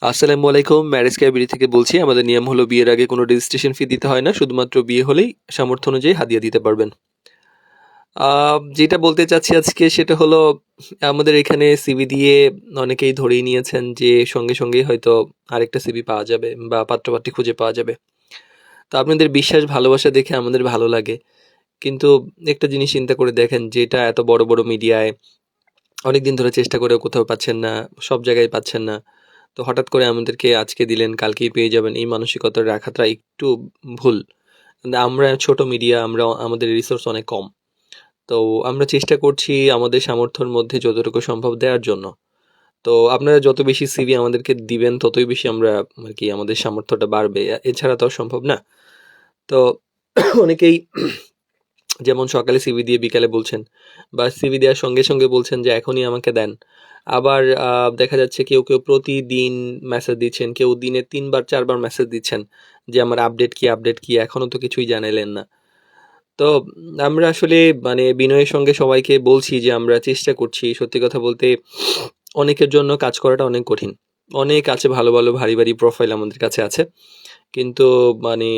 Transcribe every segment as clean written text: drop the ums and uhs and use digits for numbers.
আসসালামু আলাইকুম। Marriage cabinet থেকে বলছি। আমাদের নিয়ম হলো বিয়ের আগে কোনো রেজিস্ট্রেশন ফি দিতে হয় না। শুধুমাত্র বিয়ে হলেই সামর্থ্য অনুযায়ী হাদিয়া দিতে পারবেন। যেটা বলতে চাচ্ছি আজকে সেটা হলো আমাদের এখানে সিভি দিয়ে অনেকেই ধরেই নিয়েছেন যে সঙ্গেই হয়তো আরেকটা সিভি পাওয়া যাবে বা পাত্রপাত্রী খুঁজে পাওয়া যাবে। তো আপনাদের বিশ্বাস ভালোবাসা দেখে আমাদের ভালো লাগে। কিন্তু একটা জিনিস চিন্তা করে দেখেন, যেটা এত বড় মিডিয়ায় অনেকদিন ধরে চেষ্টা করেও কোথাও পাচ্ছেন না, সব জায়গায় পাচ্ছেন না। তো হঠাৎ করে আমাদেরকে আজকে দিলেন, কালকেই পেয়ে যাবেন, এই মানসিকতা রাখাটা একটু ভুল। আমরা ছোট মিডিয়া, আমাদের রিসোর্স অনেক কম। তো আমরা চেষ্টা করছি আমাদের সামর্থ্যের মধ্যে যতটুকু সম্ভব দেওয়ার জন্য। তো আপনারা যত বেশি সিভি আমাদেরকে দিবেন ততই বেশি আমরা আর কি আমাদের সামর্থ্যটা বাড়বে। এছাড়া তো আর সম্ভব না। তো অনেকেই যেমন সকালে সিভি দিয়ে বিকালে বলছেন, বা সিভি দেওয়ার সঙ্গে বলছেন যে এখনই আমাকে দেন। আবার দেখা যাচ্ছে কেউ প্রতিদিন মেসেজ দিচ্ছেন, কেউ দিনে ৩ বার ৪ বার মেসেজ দিচ্ছেন যে আমার আপডেট কি এখনো তো কিছুই জানাইলেন না। তো আমরা আসলে মানে বিনয়ের সঙ্গে সবাইকে বলছি যে আমরা চেষ্টা করছি। সত্যি কথা বলতে অনেকের জন্য কাজ করাটা অনেক কঠিন। অনেক আছে, ভালো ভারী প্রোফাইল আমাদের কাছে আছে। কিন্তু মানে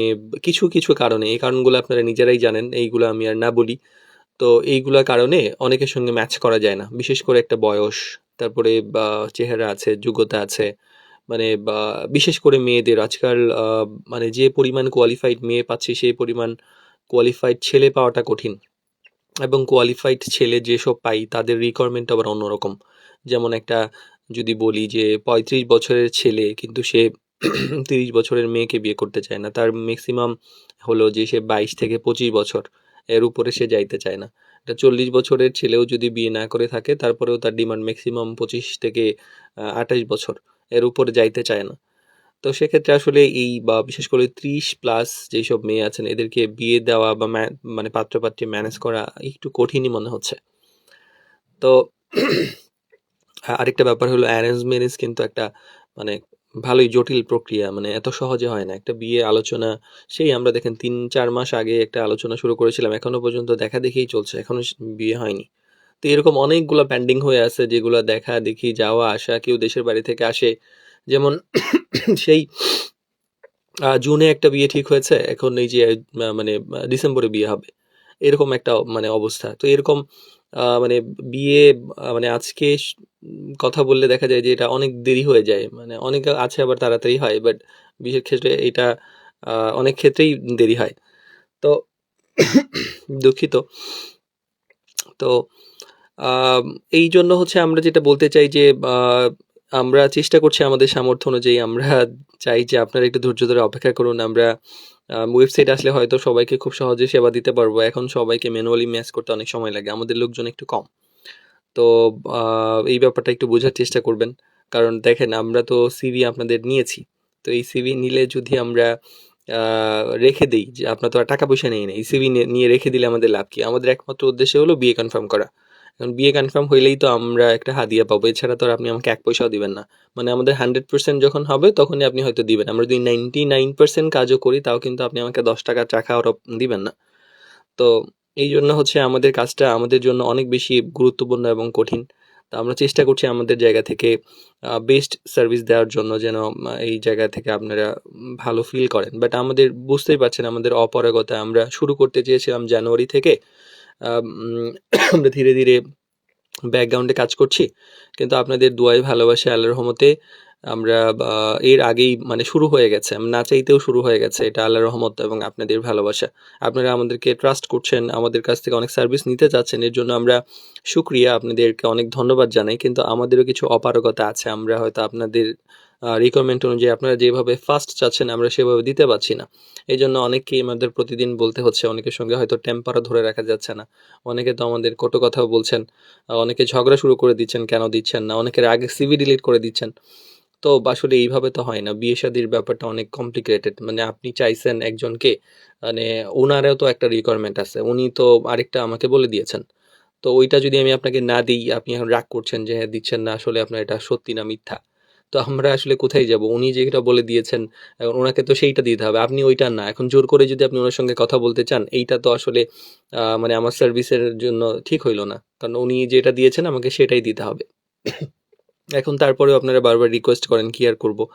কিছু কারণে, এই কারণগুলো আপনারা নিজেরাই জানেন, এইগুলো আমি আর না বলি। তো এইগুলা কারণে অনেকের সঙ্গে ম্যাচ করা যায় না। বিশেষ করে একটা বয়স, তারপরে বা চেহারা আছে, যোগ্যতা আছে। মানে বা বিশেষ করে মেয়েদের আজকাল মানে যে পরিমাণ কোয়ালিফাইড মেয়ে পাচ্ছি সেই পরিমাণ কোয়ালিফাইড ছেলে পাওয়াটা কঠিন। এবং কোয়ালিফাইড ছেলে যেসব পাই তাদের রিকোয়ারমেন্ট আবার অন্যরকম। যেমন একটা যদি বলি যে ৩৫ বছরের ছেলে কিন্তু সে ৩০ বছরের মেয়েকে বিয়ে করতে চায় না। তার ম্যাক্সিমাম হলো যে সে ২২ থেকে ২৫ বছর, এর উপরে সে যাইতে চায় না। একটা ৪০ বছরের ছেলেও যদি বিয়ে না করে থাকে তারপরেও তার ডিমান্ড ম্যাক্সিমাম ২৫ থেকে ২৮ বছর, এর উপরে যাইতে চায় না। তো সেক্ষেত্রে আসলে এই বা বিশেষ করে ৩০ প্লাস যেসব মেয়ে আছেন এদেরকে বিয়ে দেওয়া বা মানে পাত্রপাত্রী ম্যানেজ করা একটু কঠিনই মনে হচ্ছে। তো আরেকটা ব্যাপার হলো অ্যারেঞ্জ ম্যারেজ কিন্তু একটা মানে ভালোই জটিল প্রক্রিয়া। মানে এত সহজে হয় না। একটা বিয়ে আলোচনা, সেই আমরা দেখেন ৩-৪ মাস আগে একটা আলোচনা শুরু করেছিলাম। এখনো পর্যন্ত দেখাদেখিই চলছে। এখনো বিয়ে হয়নি। তো এরকম অনেকগুলা পেন্ডিং হয়ে আছে যেগুলা দেখা-দেখি, যাওয়া-আসা, কেউ দেশের বাড়ি থেকে আসে। যেমন সেই জুনে একটা বিয়ে ঠিক হয়েছে। এখন এই যে মানে ডিসেম্বরে বিয়ে হবে। এরকম একটা মানে অবস্থা। তো এরকম মানে বিয়ে মানে আজকে কথা বললে দেখা যায় যে এটা অনেক দেরি হয়ে যায়। মানে অনেকে আছে আবার তাড়াতাড়ি হয়। বাট বিশেষ ক্ষেত্রে এটা অনেক ক্ষেত্রেই দেরি হয়। তো দুঃখিত। তো আম এইজন্য হচ্ছে আমরা যেটা বলতে চাই যে আ আমরা চেষ্টা করছি আমাদের সামর্থ্য অনুযায়ী। আমরা চাই যে আপনারা একটু ধৈর্য ধরে অপেক্ষা করুন। আমরা ওয়েবসাইট আসলে হয়তো সবাইকে খুব সহজে সেবা দিতে পারবো। এখন সবাইকে ম্যানুয়ালি ম্যাচ করতে অনেক সময় লাগে। আমাদের লোকজন একটু কম। তো আ এই ব্যাপারটা একটু বোঝার চেষ্টা করবেন। কারণ দেখেন, আমরা তো সিভি আপনাদের নিয়েছি। তো এই সিভি নিলে যদি আমরা আ রেখে দেই, যে আপনার তো আর টাকা পয়সা নেই নাই। সিভি নিয়ে রেখে দিলে আমাদের লাভ কি? আমাদের একমাত্র উদ্দেশ্য হলো বিয়ে কনফার্ম করা। এখন বিয়ে কনফার্ম হইলেই তো আমরা একটা হাদিয়া পাবো। এছাড়া তো আর আপনি আমাকে ১ পয়সাও দিবেন না। মানে আমাদের 100% যখন হবে তখনই আপনি হয়তো দিবেন। আমরা যদি 99% কাজও করি তাও কিন্তু আপনি আমাকে ৳১০ চা খাওয়ারও দিবেন না। তো এইজন্য হচ্ছে আমাদের কাজটা আমাদের জন্য অনেক বেশি গুরুত্বপূর্ণ এবং কঠিন। তো আমরা চেষ্টা করছি আমাদের জায়গা থেকে বেস্ট সার্ভিস দেওয়ার জন্য, যেন এই জায়গা থেকে আপনারা ভালো ফিল করেন। বাট আমাদের বুঝতেই পারছেন আমাদের অপারগতা। আমরা শুরু করতে চেয়েছিলাম জানুয়ারি থেকে। আমরা ধীরে ব্যাকগ্রাউন্ডে কাজ করছি। কিন্তু আপনাদের দোয়ায় ভালোবাসায় আল্লাহর রহমতে আমরা এর আগেই মানে শুরু হয়ে গেছে। না চাইতেও শুরু হয়ে গেছে। এটা আল্লাহর রহমত এবং আপনাদের ভালোবাসা। আপনারা আমাদেরকে ট্রাস্ট করছেন, আমাদের কাছ থেকে অনেক সার্ভিস নিতে চাচ্ছেন। এর জন্য আমরা শুকরিয়া, আপনাদেরকে অনেক ধন্যবাদ জানাই। কিন্তু আমাদেরও কিছু অপারগতা আছে। আমরা হয়তো আপনাদের রিকোয়ারমেন্ট অনুযায়ী আপনারা যেভাবে ফাস্ট চাচ্ছেন আমরা সেভাবে দিতে পারছি না। এজন্য অনেককেই আমাদের প্রতিদিন বলতে হচ্ছে। অনেকের সঙ্গে হয়তো টেম্পারও ধরে রাখা যাচ্ছে না। অনেকে তো আমাদের কটু কথাও বলছেন। অনেকে ঝগড়া শুরু করে দিচ্ছেন, কেন দিচ্ছেন না। অনেকের আগে সিভি ডিলিট করে দিচ্ছেন। তো আসলে এইভাবে তো হয় না। বিয়ে-শাদীর ব্যাপারটা অনেক কমপ্লিকেটেড। মানে আপনি চাইছেন একজনকে, মানে উনারও তো একটা রিকোয়ারমেন্ট আছে। উনি তো আরেকটা আমাকে বলে দিয়েছেন। তো ওইটা যদি আমি আপনাকে না দেই, আপনি এখন রাগ করছেন যে হ্যাঁ, দিচ্ছেন না। আসলে আপনার এটা সত্যি না মিথ্যা। তো আমরা আসলে কোথায় যাবো? উনি যেটা বলে দিয়েছেন, এখন উনাকে তো সেইটা দিতে হবে। আপনি ওইটা না। এখন জোর করে যদি আপনি উনার সঙ্গে কথা বলতে চান, এইটা তো আসলে মানে আমার সার্ভিসের জন্য ঠিক হইল না। কারণ উনি যেটা দিয়েছেন আমাকে সেটাই দিতে হবে। এখন তারপরেও আপনারা বারবার রিকোয়েস্ট করেন, কি আর করব।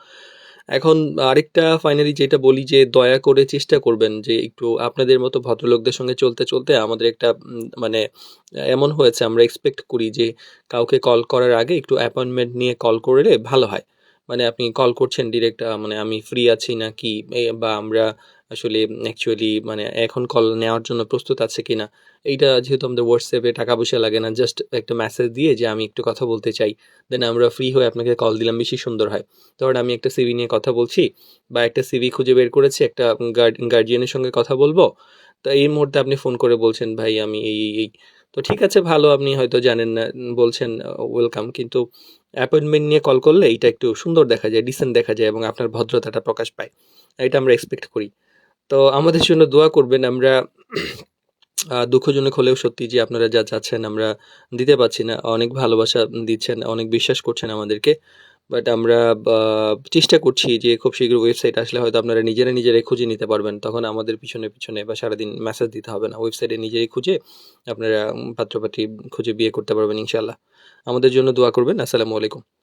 এখন আরেকটা ফাইনালি যেটা বলি যে দয়া করে চেষ্টা করবেন যে একটু আপনাদের মতো ভদ্রলোকদের সঙ্গে চলতে, চলতে আমাদের একটা মানে এমন হয়েছে আমরা এক্সপেক্ট করি যে কাউকে কল করার আগে একটু অ্যাপয়েন্টমেন্ট নিয়ে কল করলে ভালো হয়। মানে আপনি কল করছেন ডিরেক্ট মানে আমি ফ্রি আছি নাকি বা আমরা আসলে অ্যাকচুয়ালি মানে এখন কল নেওয়ার জন্য প্রস্তুত আছে কিনা। এইটা যেহেতু আমাদের WhatsApp এ টাকা পয়সা লাগে না, জাস্ট একটা মেসেজ দিয়ে যে আমি একটু কথা বলতে চাই। দেন আমরা ফ্রি হয়ে আপনাকে কল দিলাম, বেশি সুন্দর হয়। ধরেন আমি একটা সিভি নিয়ে কথা বলছি বা একটা সিভি খুঁজে বের করেছি, একটা গার্ডিয়ানের সঙ্গে কথা বলবো। তো এই মুহূর্তে আপনি ফোন করে বলছেন, "ভাই আমি এই।" তো ঠিক আছে ভালো, আপনি হয়তো জানেন না, বলছেন ওয়েলকাম। কিন্তু অ্যাপয়েন্টমেন্ট নিয়ে কল করলে এইটা একটু সুন্দর দেখা যায়, ডিসেন্ট দেখা যায় এবং আপনার ভদ্রতাটা প্রকাশ পায়। এটা আমরা এক্সপেক্ট করি। তো আমাদের জন্য দোয়া করবেন। আমরা দুঃখজনক হলেও সত্যি যে আপনারা যা চাচ্ছেন আমরা দিতে পারছি না। অনেক ভালোবাসা দিচ্ছেন, অনেক বিশ্বাস করছেন আমাদেরকে। বাট আমরা বা চেষ্টা করছি যে খুব শীঘ্র ওয়েবসাইট আসলে হয়তো আপনারা নিজেরাই খুঁজে নিতে পারবেন। তখন আমাদের পিছনে বা সারাদিন মেসেজ দিতে হবে না। ওয়েবসাইটে নিজেই খুঁজে আপনারা পাত্র-পাত্রী খুঁজে বিয়ে করতে পারবেন ইনশাআল্লাহ। আমাদের জন্য দোয়া করবেন। আসসালামু আলাইকুম।